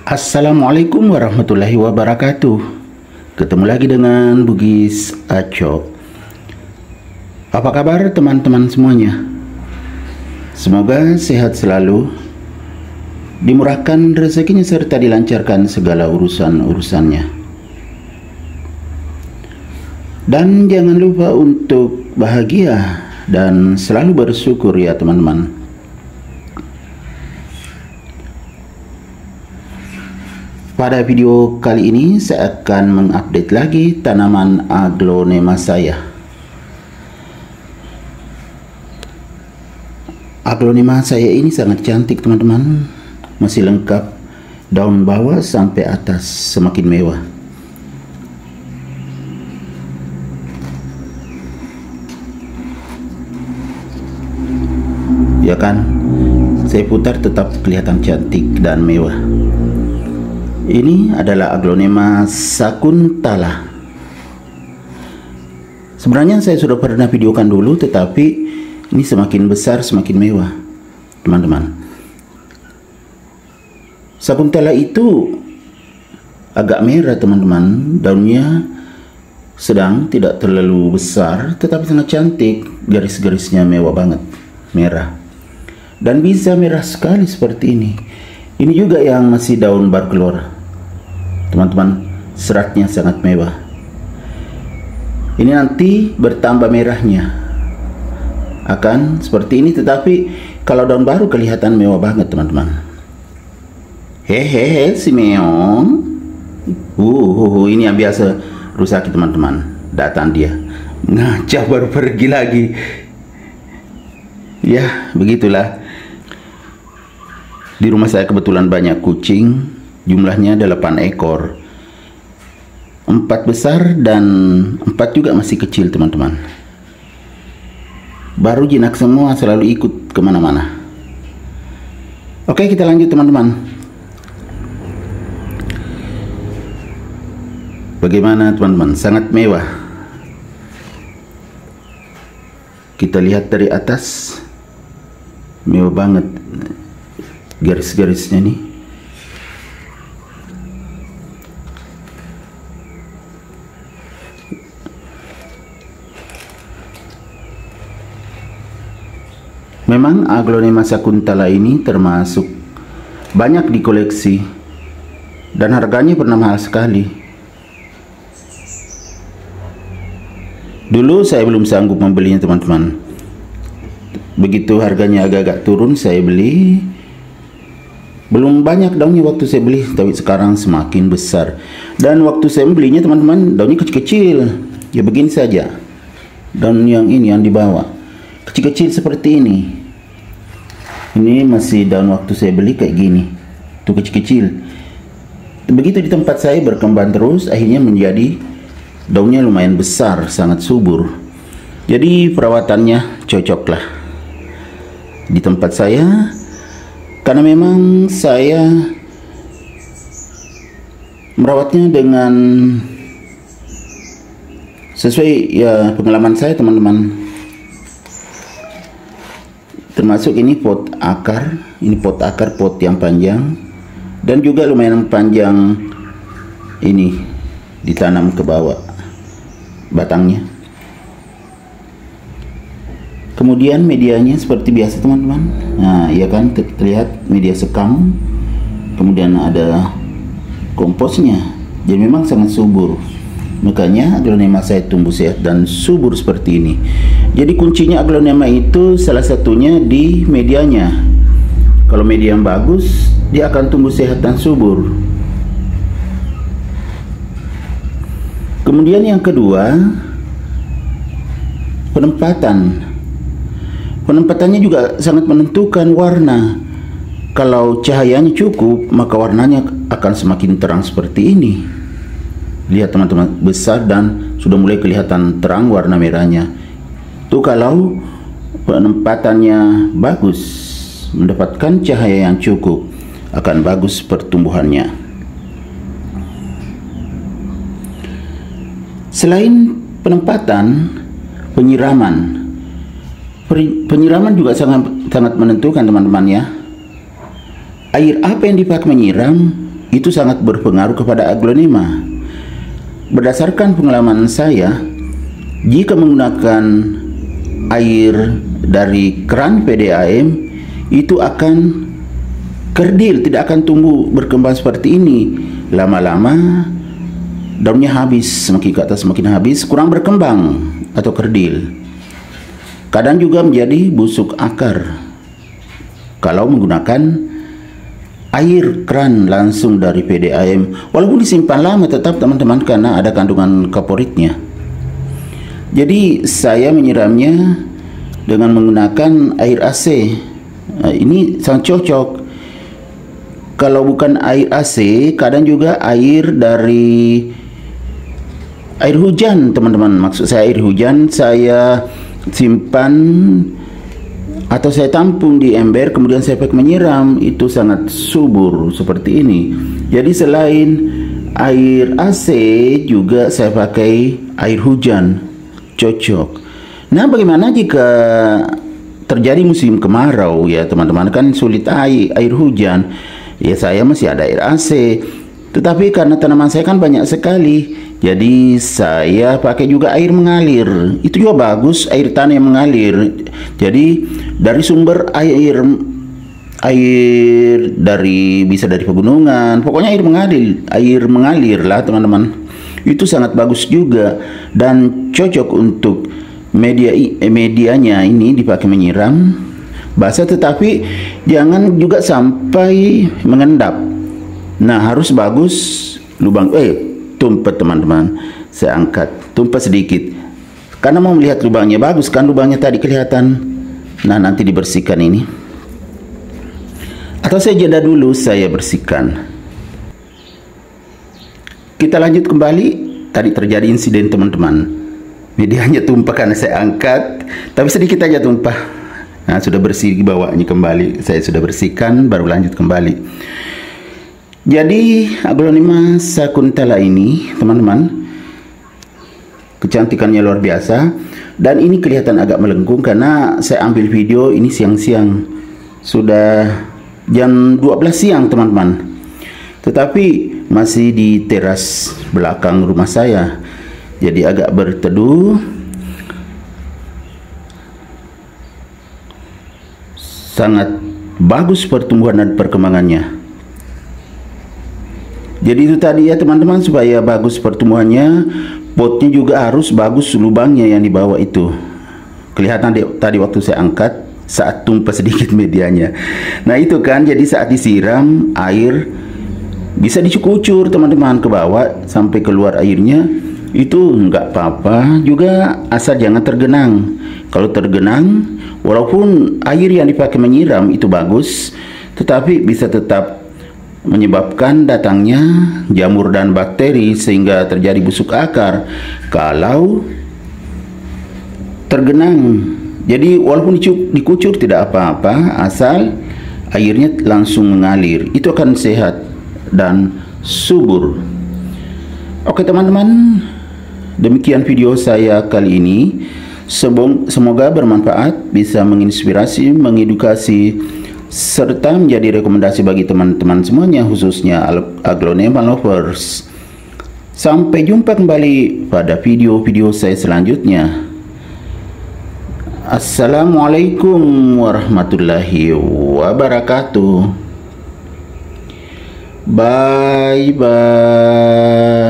Assalamualaikum warahmatullahi wabarakatuh. Ketemu lagi dengan Bugis Aco. Apa kabar teman-teman semuanya? Semoga sehat selalu, dimurahkan rezekinya serta dilancarkan segala urusan-urusannya. Dan jangan lupa untuk bahagia dan selalu bersyukur ya teman-teman. Pada video kali ini saya akan mengupdate lagi tanaman aglonema saya. Aglonema saya ini sangat cantik teman-teman, masih lengkap daun bawah sampai atas, semakin mewah. Ya kan, saya putar tetap kelihatan cantik dan mewah. Ini adalah aglonema sakuntala. Sebenarnya saya sudah pernah videokan dulu, tetapi ini semakin besar semakin mewah teman-teman. Sakuntala itu agak merah teman-teman, daunnya sedang, tidak terlalu besar tetapi sangat cantik, garis-garisnya mewah banget, merah, dan bisa merah sekali seperti ini. Ini juga yang masih daun baru keluar teman-teman, seratnya sangat mewah. Ini nanti bertambah merahnya, akan seperti ini, tetapi kalau daun baru kelihatan mewah banget teman-teman. Hehehe si meong. Ini yang biasa rusak teman-teman. Datang dia ngajak baru pergi lagi. Ya begitulah. Di rumah saya kebetulan banyak kucing, jumlahnya 8 ekor. 4 besar dan 4 juga masih kecil teman-teman. Baru jinak semua, selalu ikut kemana-mana. Oke, kita lanjut teman-teman. Bagaimana teman-teman? Sangat mewah. Kita lihat dari atas, mewah banget garis-garisnya nih. Memang aglonema sakuntala ini termasuk banyak dikoleksi dan harganya pernah mahal sekali. Dulu saya belum sanggup membelinya teman-teman. Begitu harganya agak-agak turun saya beli. Belum banyak daunnya waktu saya beli, tapi sekarang semakin besar. Dan waktu saya membelinya teman-teman, daunnya kecil-kecil. Ya begini saja. Daun yang ini yang di bawah kecil-kecil seperti ini. Ini masih daun waktu saya beli kayak gini, tuh kecil-kecil. Begitu di tempat saya berkembang terus, akhirnya menjadi daunnya lumayan besar, sangat subur. Jadi perawatannya cocok lah di tempat saya, karena memang saya merawatnya dengan sesuai ya pengalaman saya teman-teman. Termasuk ini pot akar, pot yang panjang dan juga lumayan panjang, ini ditanam ke bawah batangnya. Kemudian medianya seperti biasa teman-teman. Nah ya kan, terlihat media sekam, kemudian ada komposnya, jadi memang sangat subur. Makanya aglonema saya tumbuh sehat dan subur seperti ini. Jadi kuncinya aglonema itu salah satunya di medianya. Kalau media yang bagus, dia akan tumbuh sehat dan subur. Kemudian yang kedua, penempatan. Penempatannya juga sangat menentukan warna. Kalau cahayanya cukup, maka warnanya akan semakin terang seperti ini. Lihat teman-teman, besar dan sudah mulai kelihatan terang warna merahnya. Tuh kalau penempatannya bagus, mendapatkan cahaya yang cukup, akan bagus pertumbuhannya. Selain penempatan, penyiraman. Penyiraman juga sangat menentukan teman-teman ya. Air apa yang dipakai menyiram itu sangat berpengaruh kepada aglonema. Berdasarkan pengalaman saya, jika menggunakan air dari keran PDAM itu akan kerdil, tidak akan tumbuh berkembang seperti ini. Lama-lama daunnya habis, semakin ke atas semakin habis, kurang berkembang atau kerdil. Kadang juga menjadi busuk akar kalau menggunakan air keran langsung dari PDAM. Walaupun disimpan lama tetap teman-teman, karena ada kandungan kaporitnya. Jadi saya menyiramnya dengan menggunakan air AC. Nah, ini sangat cocok. Kalau bukan air AC, kadang juga air dari air hujan, teman-teman. Maksud saya air hujan, saya simpan atau saya tampung di ember, kemudian saya pakai menyiram. Itu sangat subur seperti ini. Jadi selain air AC juga saya pakai air hujan, cocok. Nah, bagaimana jika terjadi musim kemarau ya teman-teman, kan sulit air hujan. Ya saya masih ada air AC, tetapi karena tanaman saya kan banyak sekali, jadi saya pakai juga air mengalir. Itu juga bagus, air tanah yang mengalir. Jadi dari sumber air dari, bisa dari pegunungan, pokoknya air mengalir lah teman-teman. Itu sangat bagus juga dan cocok untuk medianya ini dipakai menyiram basah, tetapi jangan juga sampai mengendap. Nah, harus bagus lubang tumpet teman-teman. Saya angkat tumpet sedikit karena mau melihat lubangnya. Bagus kan lubangnya tadi kelihatan. Nah, nanti dibersihkan ini, atau saya jeda dulu, saya bersihkan. Kita lanjut kembali. Tadi terjadi insiden teman-teman, medianya tumpah karena saya angkat, tapi sedikit aja tumpah. Nah, sudah bersih bawahnya kembali. Saya sudah bersihkan, baru lanjut kembali. Jadi aglonema sakuntala ini teman-teman, kecantikannya luar biasa. Dan ini kelihatan agak melengkung karena saya ambil video ini siang-siang. Sudah jam 12 siang teman-teman, tetapi masih di teras belakang rumah saya. Jadi agak berteduh, sangat bagus pertumbuhan dan perkembangannya. Jadi itu tadi ya teman-teman, supaya bagus pertumbuhannya, potnya juga harus bagus lubangnya yang dibawa itu. Kelihatan tadi waktu saya angkat, saat tumpah sedikit medianya. Nah itu kan, jadi saat disiram air bisa dicukur teman-teman ke bawah sampai keluar airnya. Itu enggak apa-apa juga, asal jangan tergenang. Kalau tergenang, walaupun air yang dipakai menyiram itu bagus, tetapi bisa tetap menyebabkan datangnya jamur dan bakteri sehingga terjadi busuk akar kalau tergenang. Jadi walaupun dikucur tidak apa-apa, asal airnya langsung mengalir. Itu akan sehat dan subur. Oke teman-teman, demikian video saya kali ini. Semoga bermanfaat, bisa menginspirasi, mengedukasi, serta menjadi rekomendasi bagi teman-teman semuanya, khususnya aglonema lovers. Sampai jumpa kembali pada video-video saya selanjutnya. Assalamualaikum warahmatullahi wabarakatuh. Bye bye.